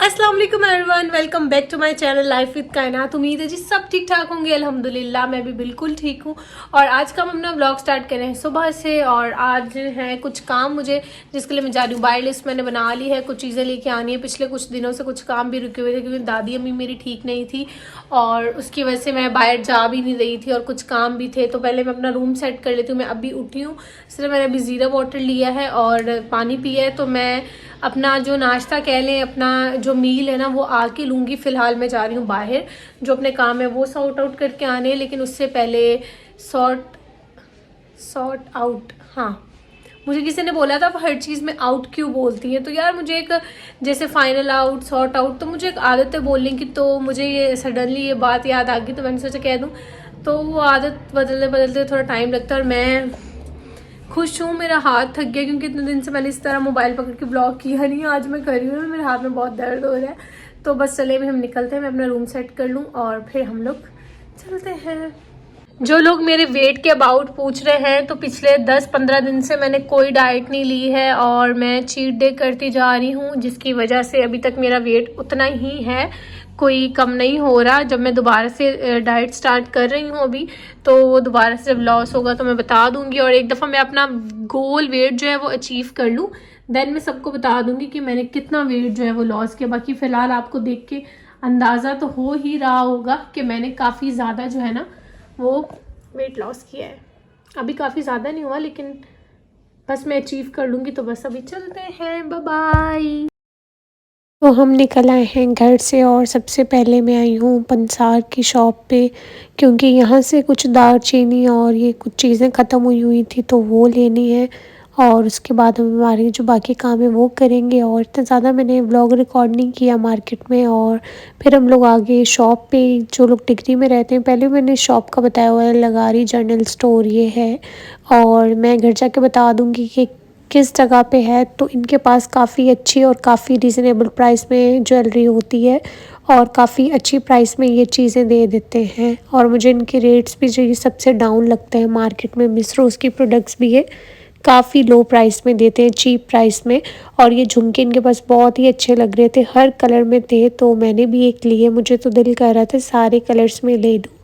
अस्सलाम वालेकुम everyone, welcome back to my channel life with Kaynat. उम्मीद है जी सब ठीक ठाक होंगे। अल्हम्दुलिल्लाह मैं भी बिल्कुल ठीक हूँ। और आज का हम अपना व्लॉग स्टार्ट करें सुबह से। और आज है कुछ काम मुझे, जिसके लिए मैं जा रही हूँ। बाय लिस्ट मैंने बना ली है, कुछ चीज़ें लेके आनी है। पिछले कुछ दिनों से कुछ काम भी रुके हुए थे क्योंकि दादी अम्मी मेरी ठीक नहीं थी और उसकी वजह से मैं बाहर जा भी नहीं रही थी और कुछ काम भी थे। तो पहले मैं अपना रूम सेट कर लेती हूँ। मैं अभी उठी हूँ, इसलिए मैंने अभी ज़ीरा वाटर लिया है और पानी पिया है। तो मैं अपना जो नाश्ता कह लें, अपना जो मील है ना, वो आके लूँगी। फ़िलहाल मैं जा रही हूँ बाहर, जो अपने काम है वो सॉर्ट आउट करके आने हैं। लेकिन उससे पहले सॉर्ट आउट, हाँ, मुझे किसी ने बोला था हर चीज़ में आउट क्यों बोलती है। तो यार मुझे एक जैसे फाइनल आउट, सॉर्ट आउट, तो मुझे एक आदत है बोलने की। तो मुझे ये सडनली ये बात याद आ गई, तो मैंने सोचा कह दूँ। तो वो आदत बदलते बदलते थोड़ा टाइम लगता है। और मैं खुश हूँ, मेरा हाथ थक गया क्योंकि इतने दिन से मैंने इस तरह मोबाइल पकड़ के ब्लॉग किया नहीं। आज मैं कर रही हूँ, मेरे हाथ में बहुत दर्द हो रहा है। तो बस चले भी हम निकलते हैं, मैं अपना रूम सेट कर लूँ और फिर हम लोग चलते हैं। जो लोग मेरे वेट के अबाउट पूछ रहे हैं, तो पिछले 10-15 दिन से मैंने कोई डाइट नहीं ली है और मैं चीट डे करती जा रही हूँ, जिसकी वजह से अभी तक मेरा वेट उतना ही है, कोई कम नहीं हो रहा। जब मैं दोबारा से डाइट स्टार्ट कर रही हूँ अभी, तो वो दोबारा से जब लॉस होगा तो मैं बता दूंगी। और एक दफ़ा मैं अपना गोल वेट जो है वो अचीव कर लूँ, देन मैं सबको बता दूंगी कि मैंने कितना वेट जो है वो लॉस किया। बाकी फ़िलहाल आपको देख के अंदाज़ा तो हो ही रहा होगा कि मैंने काफ़ी ज़्यादा जो है ना वो वेट लॉस किया है। अभी काफ़ी ज़्यादा नहीं हुआ, लेकिन बस मैं अचीव कर लूँगी। तो बस अभी चलते हैं, बाय बाय। तो हम निकल आए हैं घर से और सबसे पहले मैं आई हूँ पंसार की शॉप पे, क्योंकि यहाँ से कुछ दालचीनी और ये कुछ चीज़ें ख़त्म हुई थी तो वो लेनी है। और उसके बाद हम हमारे जो बाकी काम है वो करेंगे। और इतना ज़्यादा मैंने व्लॉग रिकॉर्ड नहीं किया मार्केट में। और फिर हम लोग आगे शॉप पे, जो लोग डिग्री में रहते हैं, पहले मैंने शॉप का बताया हुआ है, लगारी जनरल स्टोर ये है। और मैं घर जाके बता दूँगी कि किस जगह पे है। तो इनके पास काफ़ी अच्छी और काफ़ी रीज़नेबल प्राइस में ज्वेलरी होती है और काफ़ी अच्छी प्राइस में ये चीज़ें दे देते हैं। और मुझे इनके रेट्स भी जो ये सबसे डाउन लगते हैं मार्केट में। मिसरोज़ की प्रोडक्ट्स भी ये काफ़ी लो प्राइस में देते हैं, चीप प्राइस में। और ये झुमके इनके पास बहुत ही अच्छे लग रहे थे, हर कलर में थे, तो मैंने भी एक लिए। मुझे तो दिल कर रहा था सारे कलर्स में ले लूँ,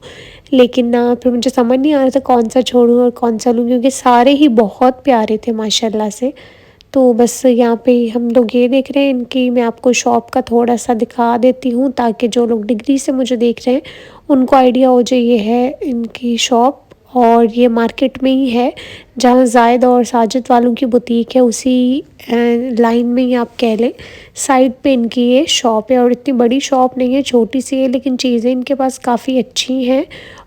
लेकिन ना फिर मुझे समझ नहीं आ रहा था कौन सा छोड़ूँ और कौन सा लूँ, क्योंकि सारे ही बहुत प्यारे थे माशाल्लाह से। तो बस यहाँ पे हम लोग ये देख रहे हैं। इनकी मैं आपको शॉप का थोड़ा सा दिखा देती हूँ, ताकि जो लोग डिग्री से मुझे देख रहे हैं उनको आइडिया हो जाए ये है इनकी शॉप। और ये मार्केट में ही है, जहाँ जायद और साजिद वालों की बुटीक है, उसी लाइन में ही आप कह लें, साइड पे इनकी ये शॉप है। और इतनी बड़ी शॉप नहीं है, छोटी सी है, लेकिन चीज़ें इनके पास काफ़ी अच्छी हैं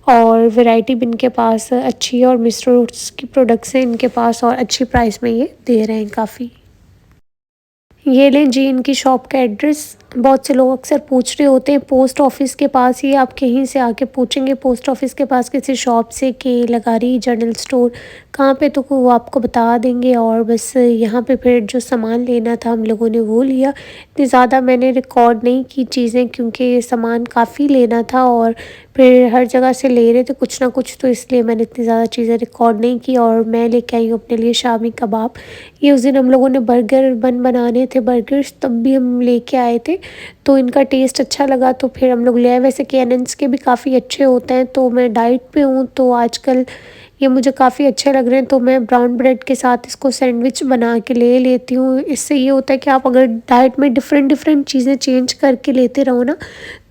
और वैरायटी भी इनके पास अच्छी है। और मिस्रोज़ की प्रोडक्ट्स हैं इनके पास और अच्छी प्राइस में ये दे रहे हैं काफ़ी। ये लें जी इनकी शॉप का एड्रेस। बहुत से लोग अक्सर पूछ रहे होते हैं, पोस्ट ऑफिस के पास ही, आप कहीं से आके पूछेंगे पोस्ट ऑफिस के पास किसी शॉप से कि लगारी जनरल स्टोर कहाँ पे, तो वो आपको बता देंगे। और बस यहाँ पे फिर जो सामान लेना था हम लोगों ने वो लिया। इतनी ज़्यादा मैंने रिकॉर्ड नहीं की चीज़ें, क्योंकि सामान काफ़ी लेना था और फिर हर जगह से ले रहे थे कुछ ना कुछ, तो इसलिए मैंने इतनी ज़्यादा चीज़ें रिकॉर्ड नहीं की। और मैं लेके आई हूँ अपने लिए शामी कबाब। ये उस दिन हम लोगों ने बर्गर बनाने थे, बर्गर्स तब भी हम लेके आए थे, तो इनका टेस्ट अच्छा लगा तो फिर हम लोग ले आए। वैसे केएनएनस के भी काफ़ी अच्छे होते हैं, तो मैं डाइट पे हूँ तो आजकल ये मुझे काफ़ी अच्छे लग रहे हैं, तो मैं ब्राउन ब्रेड के साथ इसको सैंडविच बना के ले लेती हूँ। इससे ये होता है कि आप अगर डाइट में डिफरेंट डिफरेंट चीज़ें चेंज करके लेते रहो ना,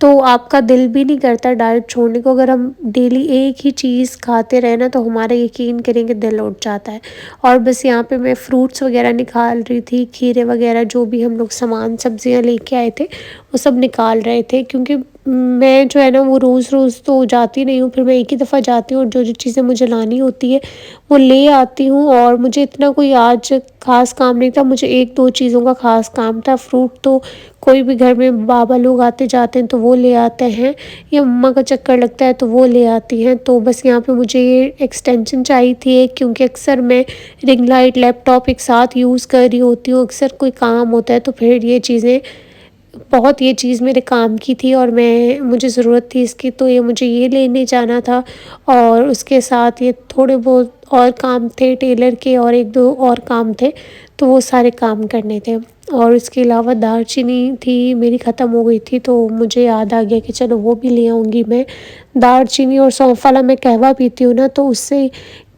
तो आपका दिल भी नहीं करता डाइट छोड़ने को। अगर हम डेली एक ही चीज़ खाते रहे ना, तो हमारा यकीन करेंगे दिल उठ जाता है। और बस यहाँ पे मैं फ्रूट्स वगैरह निकाल रही थी, खीरे वगैरह जो भी हम लोग सामान सब्जियाँ लेके आए थे वो सब निकाल रहे थे, क्योंकि मैं जो है ना वो रोज़ रोज़ तो जाती नहीं हूँ, फिर मैं एक ही दफ़ा जाती हूँ और जो जो चीज़ें मुझे लानी होती है वो ले आती हूँ। और मुझे इतना कोई आज ख़ास काम नहीं था, मुझे 1-2 चीज़ों का ख़ास काम था। फ्रूट तो कोई भी घर में बाबा लोग आते जाते हैं तो वो ले आते हैं, या मम्मा का चक्कर लगता है तो वो ले आती हैं। तो बस यहाँ पे मुझे ये एक्सटेंशन चाहिए थी एक, क्योंकि अक्सर मैं रिंग लाइट लैपटॉप एक साथ यूज़ कर रही होती हूँ, अक्सर कोई काम होता है तो फिर ये चीज़ें बहुत, ये चीज़ मेरे काम की थी और मुझे ज़रूरत थी इसकी, तो ये मुझे ये लेने जाना था। और उसके साथ ये थोड़े बहुत और काम थे टेलर के, और 1-2 और काम थे, तो वो सारे काम करने थे। और इसके अलावा दालचीनी थी, मेरी ख़त्म हो गई थी, तो मुझे याद आ गया कि चलो वो भी ले आऊँगी मैं। दालचीनी और सौंफ वाला मैं कहवा पीती हूँ ना, तो उससे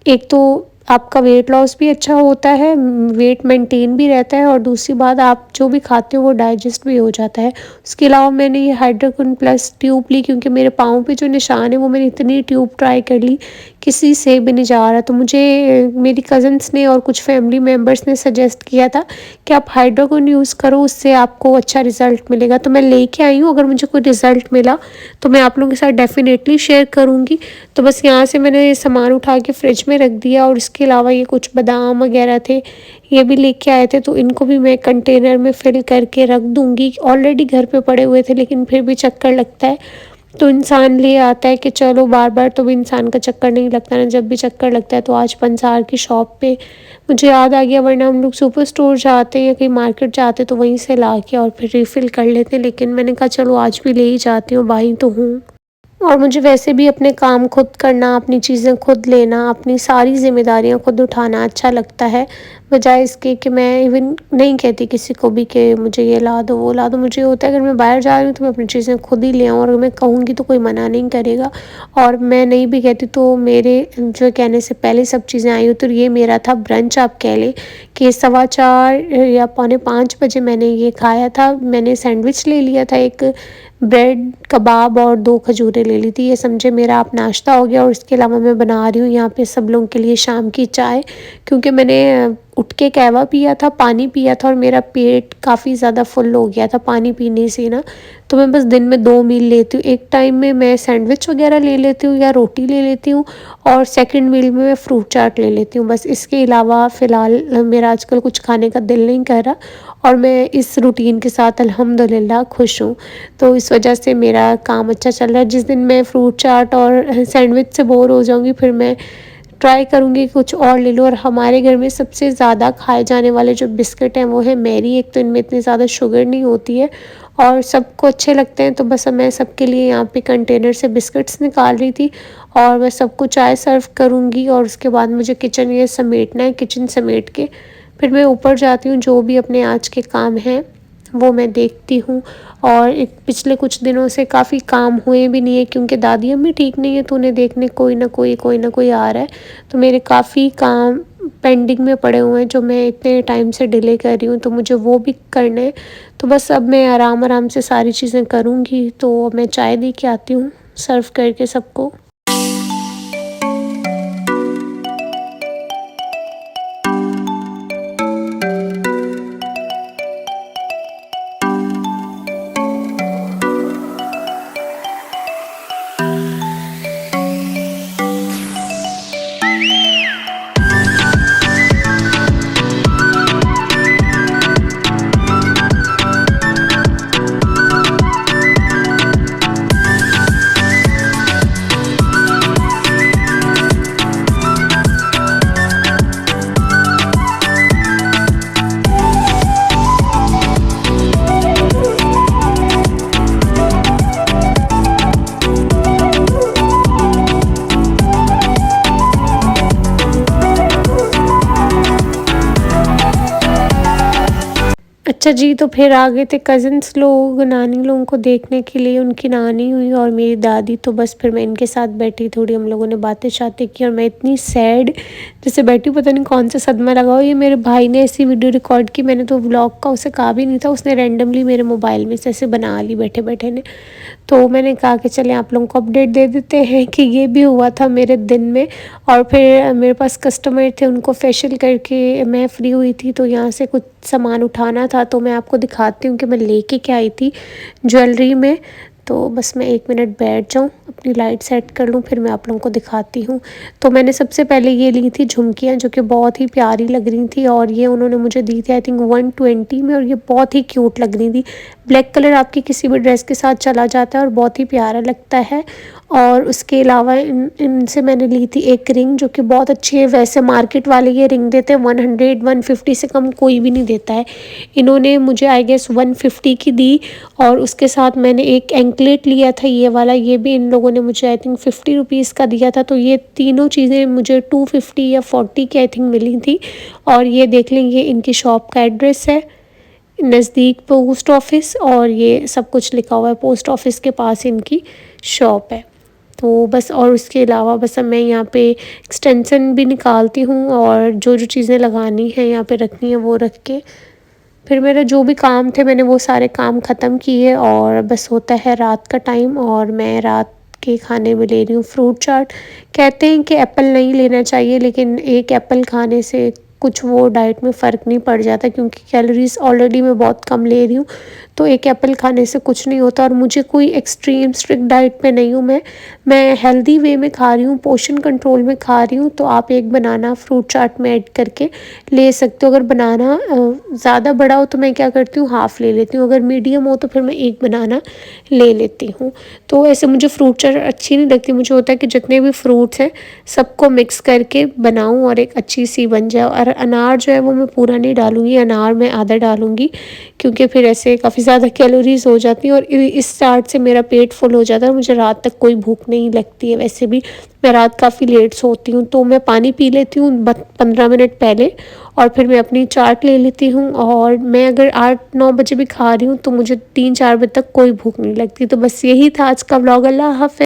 एक तो आपका वेट लॉस भी अच्छा होता है, वेट मेंटेन भी रहता है, और दूसरी बात आप जो भी खाते हो वो डाइजेस्ट भी हो जाता है। उसके अलावा मैंने ये हाइड्रोक्विन प्लस ट्यूब ली, क्योंकि मेरे पाँव पे जो निशान है वो मैंने इतनी ट्यूब ट्राई कर ली, किसी से भी नहीं जा रहा। तो मुझे मेरी कज़न्स ने और कुछ फैमिली मेम्बर्स ने सजेस्ट किया था कि आप हाइड्रोक्विन यूज़ करो, उससे आपको अच्छा रिज़ल्ट मिलेगा। तो मैं लेके आई हूँ, अगर मुझे कोई रिज़ल्ट मिला तो मैं आप लोगों के साथ डेफ़िनेटली शेयर करूँगी। तो बस यहाँ से मैंने ये सामान उठा के फ्रिज में रख दिया, और इसके अलावा ये कुछ बादाम वगैरह थे, ये भी लेके आए थे, तो इनको भी मैं कंटेनर में फिल करके रख दूँगी। ऑलरेडी घर पे पड़े हुए थे, लेकिन फिर भी चक्कर लगता है तो इंसान ले आता है कि चलो, बार बार तो भी इंसान का चक्कर नहीं लगता ना, जब भी चक्कर लगता है तो आज पंसार की शॉप पे मुझे याद आ गया, वरना हम लोग सुपर स्टोर जाते हैं या कहीं मार्केट जाते तो वहीं से ला के और फिर रिफ़िल कर लेते हैं, लेकिन मैंने कहा चलो आज भी ले ही जाती हूँ, भाई तो हूँ। और मुझे वैसे भी अपने काम खुद करना, अपनी चीज़ें खुद लेना, अपनी सारी ज़िम्मेदारियाँ खुद उठाना अच्छा लगता है, बजाय इसके कि मैं इवन नहीं कहती किसी को भी कि मुझे ये ला दो, वो ला दो। मुझे होता है अगर मैं बाहर जा रही हूँ तो मैं अपनी चीज़ें खुद ही ले आऊँ, और अगर मैं कहूँगी तो कोई मना नहीं करेगा, और मैं नहीं भी कहती तो मेरे जो कहने से पहले सब चीज़ें आई हो। तो ये मेरा था ब्रंच, आप कह लें कि 4:15 या 4:45 बजे मैंने ये खाया था। मैंने सैंडविच ले लिया था, एक ब्रेड कबाब और 2 खजूरें ले ली थी। ये समझे मेरा आप नाश्ता हो गया, और इसके अलावा मैं बना रही हूँ यहाँ पे सब लोगों के लिए शाम की चाय, क्योंकि मैंने उठ के कहवा पिया था, पानी पिया था, और मेरा पेट काफ़ी ज़्यादा फुल हो गया था पानी पीने से ना। तो मैं बस दिन में 2 मील लेती हूँ, एक टाइम में मैं सैंडविच वगैरह ले लेती हूँ या रोटी ले लेती हूँ, और सेकंड मील में मैं फ्रूट चाट ले लेती हूँ बस। इसके अलावा फ़िलहाल मेरा आजकल कुछ खाने का दिल नहीं कर रहा, और मैं इस रूटीन के साथ अल्हम्दुलिल्लाह खुश हूँ। तो इस वजह से मेरा काम अच्छा चल रहा है। जिस दिन मैं फ्रूट चाट और सैंडविच से बोर हो जाऊँगी, फिर मैं ट्राई करूँगी कुछ और ले लूँ। और हमारे घर में सबसे ज़्यादा खाए जाने वाले जो बिस्किट हैं वो है मैरी। एक तो इनमें इतनी ज़्यादा शुगर नहीं होती है और सबको अच्छे लगते हैं, तो बस मैं सबके लिए यहाँ पे कंटेनर से बिस्किट्स निकाल रही थी, और मैं सबको चाय सर्व करूँगी, और उसके बाद मुझे किचन ये समेटना है। किचन समेट के फिर मैं ऊपर जाती हूँ, जो भी अपने आज के काम हैं वो मैं देखती हूँ। और एक पिछले कुछ दिनों से काफ़ी काम हुए भी नहीं है, क्योंकि दादी अम्मी ठीक नहीं है, तो उन्हें देखने कोई ना कोई आ रहा है। तो मेरे काफ़ी काम पेंडिंग में पड़े हुए हैं, जो मैं इतने टाइम से डिले कर रही हूँ, तो मुझे वो भी करना है। तो बस अब मैं आराम आराम से सारी चीज़ें करूँगी। तो मैं चाय दे के आती हूँ सर्व करके सबको। अच्छा जी, तो फिर आ गए थे कज़िन्स लोग नानी लोगों को देखने के लिए। उनकी नानी हुई और मेरी दादी, तो बस फिर मैं इनके साथ बैठी, थोड़ी हम लोगों ने बातें शातें की, और मैं इतनी सैड जैसे बैठी, पता नहीं कौन सा सदमा लगा हो। ये मेरे भाई ने ऐसी वीडियो रिकॉर्ड की, मैंने तो व्लॉग का उसे कहा भी नहीं था, उसने रैंडमली मेरे मोबाइल में से ऐसे बना ली बैठे बैठे ने। तो मैंने कहा कि चलें आप लोगों को अपडेट दे देते हैं कि ये भी हुआ था मेरे दिन में। और फिर मेरे पास कस्टमर थे, उनको फेशियल करके मैं फ्री हुई थी, तो यहाँ से कुछ सामान उठाना था, तो मैं आपको दिखाती हूँ कि मैं लेके क्या आई थी ज्वेलरी में। तो बस मैं 1 मिनट बैठ जाऊँ, अपनी लाइट सेट कर लूँ, फिर मैं आप लोगों को दिखाती हूँ। तो मैंने सबसे पहले ये ली थी झुमकियाँ, जो कि बहुत ही प्यारी लग रही थी, और ये उन्होंने मुझे दी थी आई थिंक 120 में, और ये बहुत ही क्यूट लग रही थी। ब्लैक कलर आपकी किसी भी ड्रेस के साथ चला जाता है और बहुत ही प्यारा लगता है। और उसके अलावा इनसे मैंने ली थी एक रिंग, जो कि बहुत अच्छी है। वैसे मार्केट वाले ये रिंग देते हैं 100-150 से कम कोई भी नहीं देता है। इन्होंने मुझे आई गेस 150 की दी, और उसके साथ मैंने एक एंकलेट लिया था ये वाला, ये भी इन लोगों ने मुझे आई थिंक 50 रुपीज़ का दिया था। तो ये तीनों चीज़ें मुझे 250 या 40 की आई थिंक मिली थी। और ये देख लें, ये इनकी शॉप का एड्रेस है, नज़दीक पोस्ट ऑफिस, और ये सब कुछ लिखा हुआ है पोस्ट ऑफिस के पास इनकी शॉप है। तो बस, और उसके अलावा बस अब मैं यहाँ पे एक्सटेंशन भी निकालती हूँ और जो जो चीज़ें लगानी है यहाँ पे रखनी है वो रख के फिर मेरे जो भी काम थे मैंने वो सारे काम ख़त्म किए, और बस होता है रात का टाइम और मैं रात के खाने में ले रही हूँ फ्रूट चाट। कहते हैं कि एप्पल नहीं लेना चाहिए, लेकिन एक एप्पल खाने से कुछ वो डाइट में फ़र्क नहीं पड़ जाता, क्योंकि कैलोरीज़ ऑलरेडी मैं बहुत कम ले रही हूँ, तो एक एप्पल खाने से कुछ नहीं होता। और मुझे कोई एक्सट्रीम स्ट्रिक्ट डाइट पे नहीं हूँ मैं हेल्दी वे में खा रही हूँ, पोर्शन कंट्रोल में खा रही हूँ। तो आप एक बनाना फ्रूट चाट में ऐड करके ले सकते हो। अगर बनाना ज़्यादा बड़ा हो तो मैं क्या करती हूँ, हाफ़ ले लेती हूँ, अगर मीडियम हो तो फिर मैं एक बनाना ले लेती हूँ। तो ऐसे मुझे फ्रूट चाट अच्छी नहीं लगती, मुझे होता है कि जितने भी फ्रूट्स हैं सबको मिक्स करके बनाऊँ और एक अच्छी सी बन जाए। और अनार जो है वो मैं पूरा नहीं डालूँगी, अनार मैं आधा डालूँगी, क्योंकि फिर ऐसे काफ़ी ज़्यादा कैलोरीज़ हो जाती हैं और इस चाट से मेरा पेट फुल हो जाता है, मुझे रात तक कोई भूख नहीं लगती है। वैसे भी मैं रात काफ़ी लेट सोती हूँ, तो मैं पानी पी लेती हूँ 15 मिनट पहले, और फिर मैं अपनी चाट ले लेती हूँ। और मैं अगर 8-9 बजे भी खा रही हूँ तो मुझे 3-4 बजे तक कोई भूख नहीं लगती। तो बस यही था आज का व्लॉग। अल्लाह हाफ़िज़।